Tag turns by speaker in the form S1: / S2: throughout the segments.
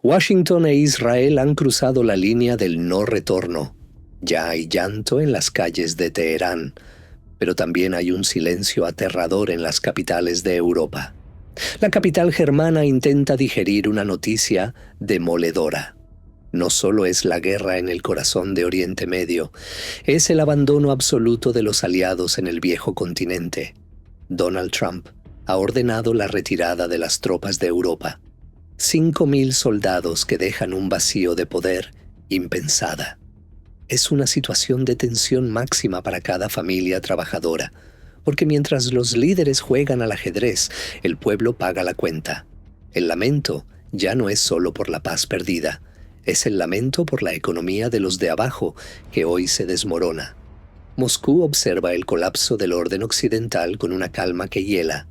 S1: Washington e Israel han cruzado la línea del no retorno. Ya hay llanto en las calles de Teherán, pero también hay un silencio aterrador en las capitales de Europa. La capital germana intenta digerir una noticia demoledora. No solo es la guerra en el corazón de Oriente Medio, es el abandono absoluto de los aliados en el viejo continente. Donald Trump ha ordenado la retirada de las tropas de Europa. 5.000 soldados que dejan un vacío de poder impensada. Es una situación de tensión máxima para cada familia trabajadora, porque mientras los líderes juegan al ajedrez, el pueblo paga la cuenta. El lamento ya no es solo por la paz perdida, es el lamento por la economía de los de abajo que hoy se desmorona. Moscú observa el colapso del orden occidental con una calma que hiela.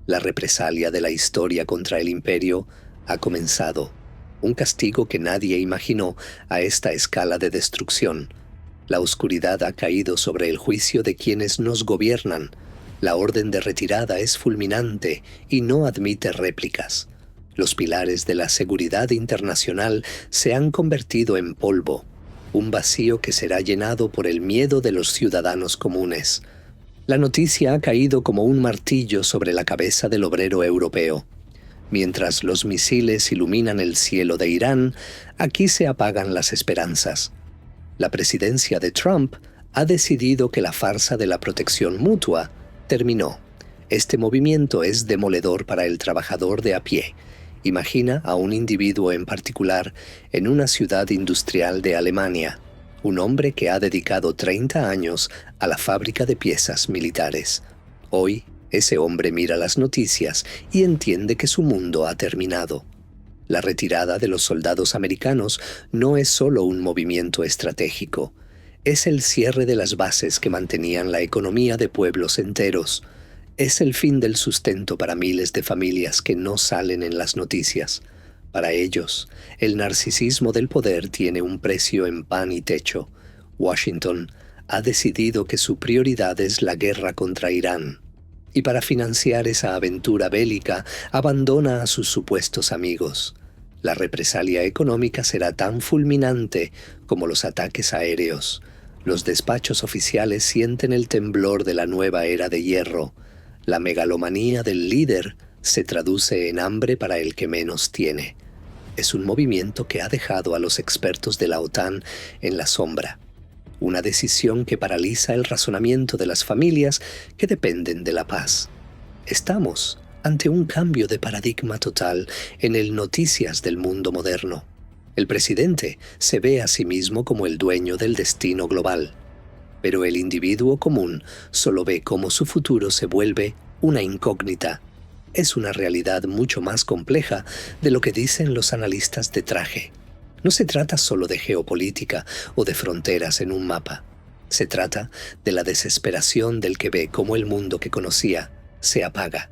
S1: La represalia de la historia contra el imperio ha comenzado. Un castigo que nadie imaginó a esta escala de destrucción. La oscuridad ha caído sobre el juicio de quienes nos gobiernan. La orden de retirada es fulminante y no admite réplicas. Los pilares de la seguridad internacional se han convertido en polvo, un vacío que será llenado por el miedo de los ciudadanos comunes. La noticia ha caído como un martillo sobre la cabeza del obrero europeo. Mientras los misiles iluminan el cielo de Irán, aquí se apagan las esperanzas. La presidencia de Trump ha decidido que la farsa de la protección mutua terminó. Este movimiento es demoledor para el trabajador de a pie. Imagina a un individuo en particular en una ciudad industrial de Alemania, un hombre que ha dedicado 30 años a la fábrica de piezas militares. Hoy, ese hombre mira las noticias y entiende que su mundo ha terminado. La retirada de los soldados americanos no es solo un movimiento estratégico, es el cierre de las bases que mantenían la economía de pueblos enteros. Es el fin del sustento para miles de familias que no salen en las noticias. Para ellos, el narcisismo del poder tiene un precio en pan y techo. Washington ha decidido que su prioridad es la guerra contra Irán. Y para financiar esa aventura bélica, abandona a sus supuestos amigos. La represalia económica será tan fulminante como los ataques aéreos. Los despachos oficiales sienten el temblor de la nueva era de hierro. La megalomanía del líder se traduce en hambre para el que menos tiene. Es un movimiento que ha dejado a los expertos de la OTAN en la sombra. Una decisión que paraliza el razonamiento de las familias que dependen de la paz. Estamos ante un cambio de paradigma total en el noticias del mundo moderno. El presidente se ve a sí mismo como el dueño del destino global, pero el individuo común solo ve cómo su futuro se vuelve una incógnita. Es una realidad mucho más compleja de lo que dicen los analistas de traje. No se trata solo de geopolítica o de fronteras en un mapa. Se trata de la desesperación del que ve cómo el mundo que conocía se apaga.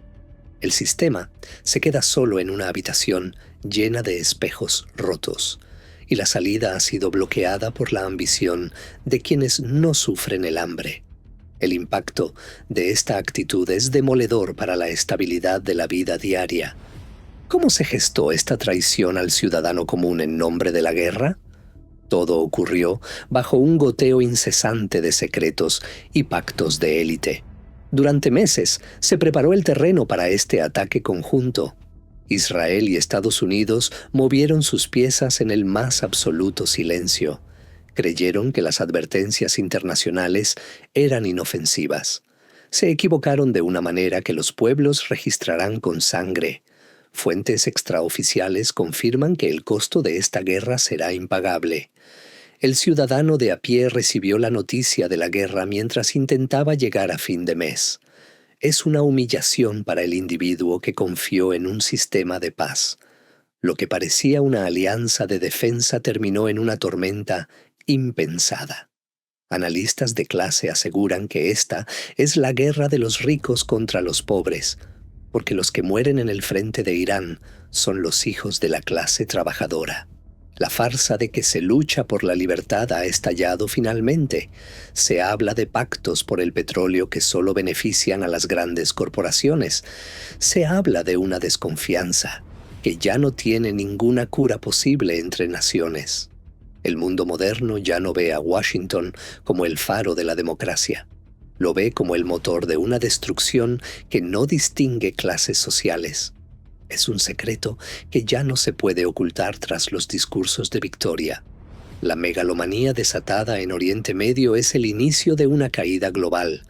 S1: El sistema se queda solo en una habitación llena de espejos rotos, y la salida ha sido bloqueada por la ambición de quienes no sufren el hambre. El impacto de esta actitud es demoledor para la estabilidad de la vida diaria. ¿Cómo se gestó esta traición al ciudadano común en nombre de la guerra? Todo ocurrió bajo un goteo incesante de secretos y pactos de élite. Durante meses se preparó el terreno para este ataque conjunto. Israel y Estados Unidos movieron sus piezas en el más absoluto silencio. Creyeron que las advertencias internacionales eran inofensivas. Se equivocaron de una manera que los pueblos registrarán con sangre. Fuentes extraoficiales confirman que el costo de esta guerra será impagable. El ciudadano de a pie recibió la noticia de la guerra mientras intentaba llegar a fin de mes. Es una humillación para el individuo que confió en un sistema de paz. Lo que parecía una alianza de defensa terminó en una tormenta impensada. Analistas de clase aseguran que esta es la guerra de los ricos contra los pobres, porque los que mueren en el frente de Irán son los hijos de la clase trabajadora. La farsa de que se lucha por la libertad ha estallado finalmente. Se habla de pactos por el petróleo que solo benefician a las grandes corporaciones. Se habla de una desconfianza. que ya no tiene ninguna cura posible entre naciones. El mundo moderno ya no ve a Washington como el faro de la democracia. Lo ve como el motor de una destrucción que no distingue clases sociales. Es un secreto que ya no se puede ocultar tras los discursos de victoria. La megalomanía desatada en Oriente Medio es el inicio de una caída global,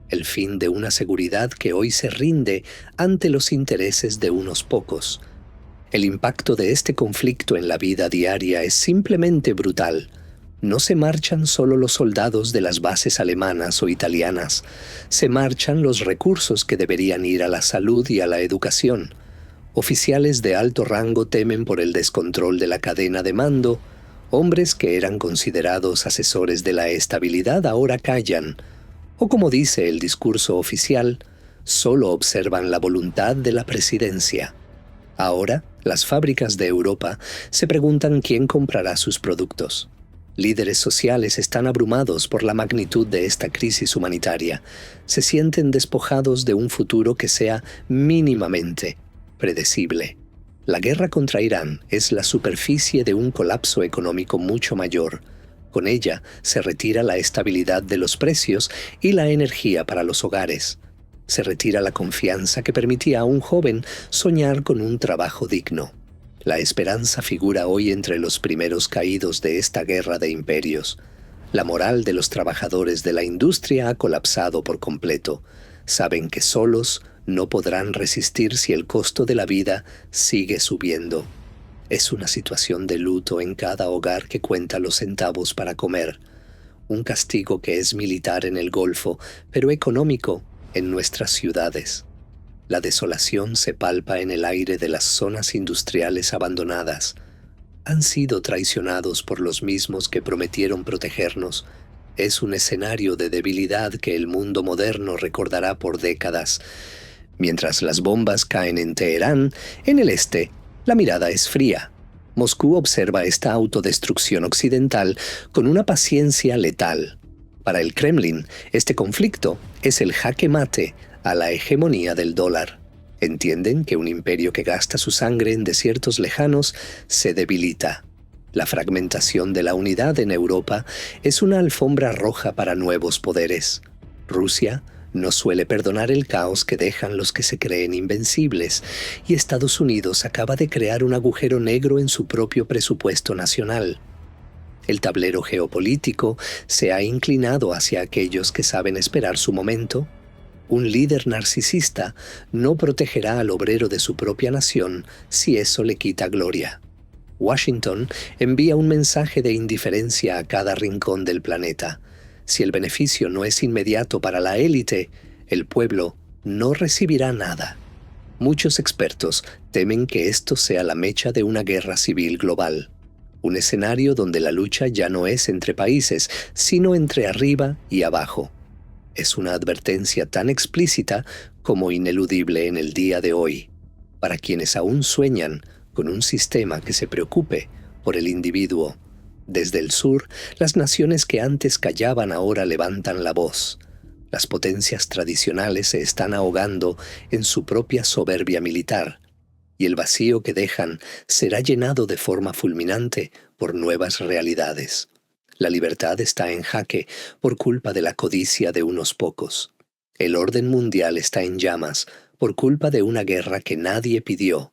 S1: el fin de una seguridad que hoy se rinde ante los intereses de unos pocos. El impacto de este conflicto en la vida diaria es simplemente brutal. No se marchan solo los soldados de las bases alemanas o italianas, se marchan los recursos que deberían ir a la salud y a la educación. Oficiales de alto rango temen por el descontrol de la cadena de mando. Hombres que eran considerados asesores de la estabilidad ahora callan, o como dice el discurso oficial, solo observan la voluntad de la presidencia. Ahora, las fábricas de Europa se preguntan quién comprará sus productos. Líderes sociales están abrumados por la magnitud de esta crisis humanitaria. Se sienten despojados de un futuro que sea mínimamente predecible. La guerra contra Irán es la superficie de un colapso económico mucho mayor. Con ella se retira la estabilidad de los precios y la energía para los hogares. Se retira la confianza que permitía a un joven soñar con un trabajo digno. La esperanza figura hoy entre los primeros caídos de esta guerra de imperios. La moral de los trabajadores de la industria ha colapsado por completo. Saben que solos no podrán resistir si el costo de la vida sigue subiendo. Es una situación de luto en cada hogar que cuenta los centavos para comer. Un castigo que es militar en el Golfo, pero económico en nuestras ciudades. La desolación se palpa en el aire de las zonas industriales abandonadas. Han sido traicionados por los mismos que prometieron protegernos. Es un escenario de debilidad que el mundo moderno recordará por décadas. Mientras las bombas caen en Teherán, en el este, la mirada es fría. Moscú observa esta autodestrucción occidental con una paciencia letal. Para el Kremlin, este conflicto es el jaque mate a la hegemonía del dólar. Entienden que un imperio que gasta su sangre en desiertos lejanos se debilita. La fragmentación de la unidad en Europa es una alfombra roja para nuevos poderes. Rusia no suele perdonar el caos que dejan los que se creen invencibles, y Estados Unidos acaba de crear un agujero negro en su propio presupuesto nacional. El tablero geopolítico se ha inclinado hacia aquellos que saben esperar su momento. Un líder narcisista no protegerá al obrero de su propia nación si eso le quita gloria. Washington envía un mensaje de indiferencia a cada rincón del planeta. Si el beneficio no es inmediato para la élite, el pueblo no recibirá nada. Muchos expertos temen que esto sea la mecha de una guerra civil global. Un escenario donde la lucha ya no es entre países, sino entre arriba y abajo. Es una advertencia tan explícita como ineludible en el día de hoy, para quienes aún sueñan con un sistema que se preocupe por el individuo. Desde el sur, las naciones que antes callaban ahora levantan la voz. Las potencias tradicionales se están ahogando en su propia soberbia militar, y el vacío que dejan será llenado de forma fulminante por nuevas realidades. La libertad está en jaque por culpa de la codicia de unos pocos. El orden mundial está en llamas por culpa de una guerra que nadie pidió,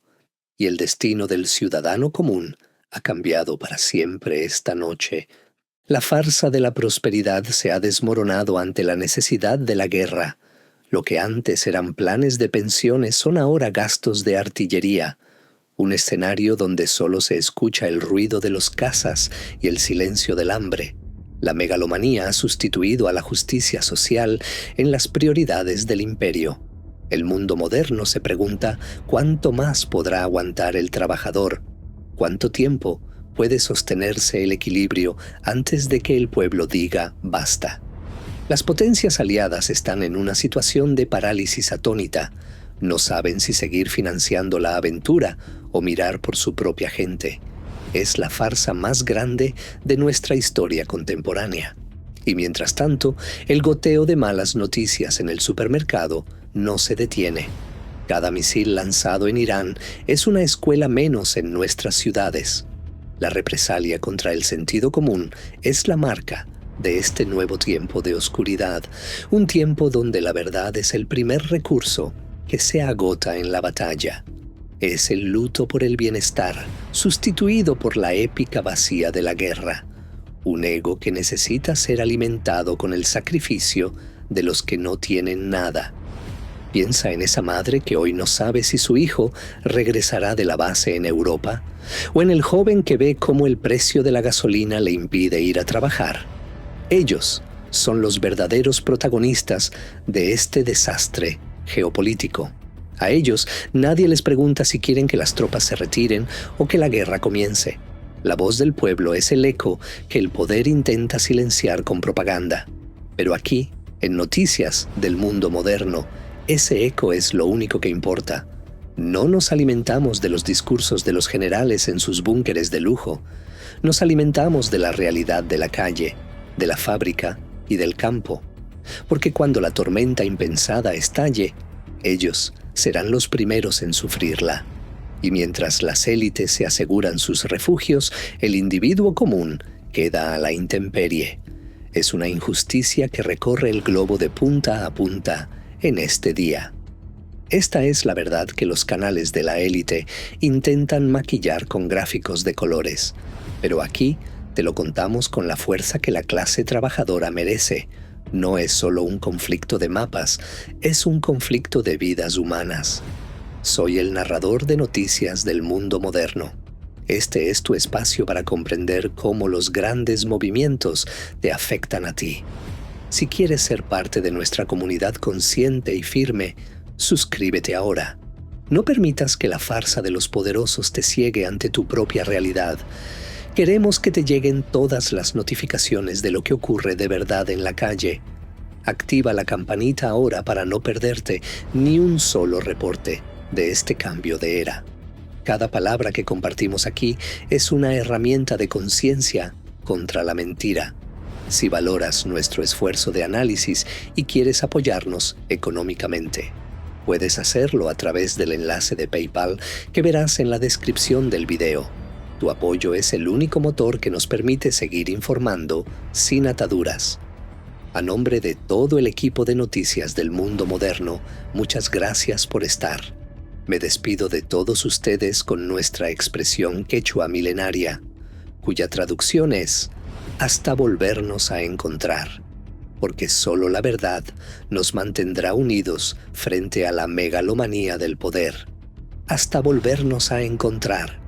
S1: y el destino del ciudadano común ha cambiado para siempre esta noche. La farsa de la prosperidad se ha desmoronado ante la necesidad de la guerra. Lo que antes eran planes de pensiones son ahora gastos de artillería. Un escenario donde solo se escucha el ruido de los cazas y el silencio del hambre. La megalomanía ha sustituido a la justicia social en las prioridades del imperio. El mundo moderno se pregunta cuánto más podrá aguantar el trabajador, cuánto tiempo puede sostenerse el equilibrio antes de que el pueblo diga basta. Las potencias aliadas están en una situación de parálisis atónita. No saben si seguir financiando la aventura o mirar por su propia gente. Es la farsa más grande de nuestra historia contemporánea. Y mientras tanto, el goteo de malas noticias en el supermercado no se detiene. Cada misil lanzado en Irán es una escuela menos en nuestras ciudades. La represalia contra el sentido común es la marca de este nuevo tiempo de oscuridad, un tiempo donde la verdad es el primer recurso que se agota en la batalla. Es el luto por el bienestar, sustituido por la épica vacía de la guerra. Un ego que necesita ser alimentado con el sacrificio de los que no tienen nada. Piensa en esa madre que hoy no sabe si su hijo regresará de la base en Europa, o en el joven que ve cómo el precio de la gasolina le impide ir a trabajar. Ellos son los verdaderos protagonistas de este desastre geopolítico. A ellos nadie les pregunta si quieren que las tropas se retiren o que la guerra comience. La voz del pueblo es el eco que el poder intenta silenciar con propaganda. Pero aquí, en Noticias del Mundo Moderno, ese eco es lo único que importa. No nos alimentamos de los discursos de los generales en sus búnkeres de lujo. Nos alimentamos de la realidad de la calle, de la fábrica y del campo. Porque cuando la tormenta impensada estalle, ellos serán los primeros en sufrirla. Y mientras las élites se aseguran sus refugios, el individuo común queda a la intemperie. Es una injusticia que recorre el globo de punta a punta en este día. Esta es la verdad que los canales de la élite intentan maquillar con gráficos de colores, pero aquí te lo contamos con la fuerza que la clase trabajadora merece. No es solo un conflicto de mapas, es un conflicto de vidas humanas. Soy el narrador de Noticias del Mundo Moderno. Este es tu espacio para comprender cómo los grandes movimientos te afectan a ti. Si quieres ser parte de nuestra comunidad consciente y firme, suscríbete ahora. No permitas que la farsa de los poderosos te ciegue ante tu propia realidad. Queremos que te lleguen todas las notificaciones de lo que ocurre de verdad en la calle. Activa la campanita ahora para no perderte ni un solo reporte de este cambio de era. Cada palabra que compartimos aquí es una herramienta de conciencia contra la mentira. Si valoras nuestro esfuerzo de análisis y quieres apoyarnos económicamente, puedes hacerlo a través del enlace de PayPal que verás en la descripción del video. Tu apoyo es el único motor que nos permite seguir informando sin ataduras. A nombre de todo el equipo de Noticias del Mundo Moderno, muchas gracias por estar. Me despido de todos ustedes con nuestra expresión quechua milenaria, cuya traducción es hasta volvernos a encontrar, porque solo la verdad nos mantendrá unidos frente a la megalomanía del poder. Hasta volvernos a encontrar.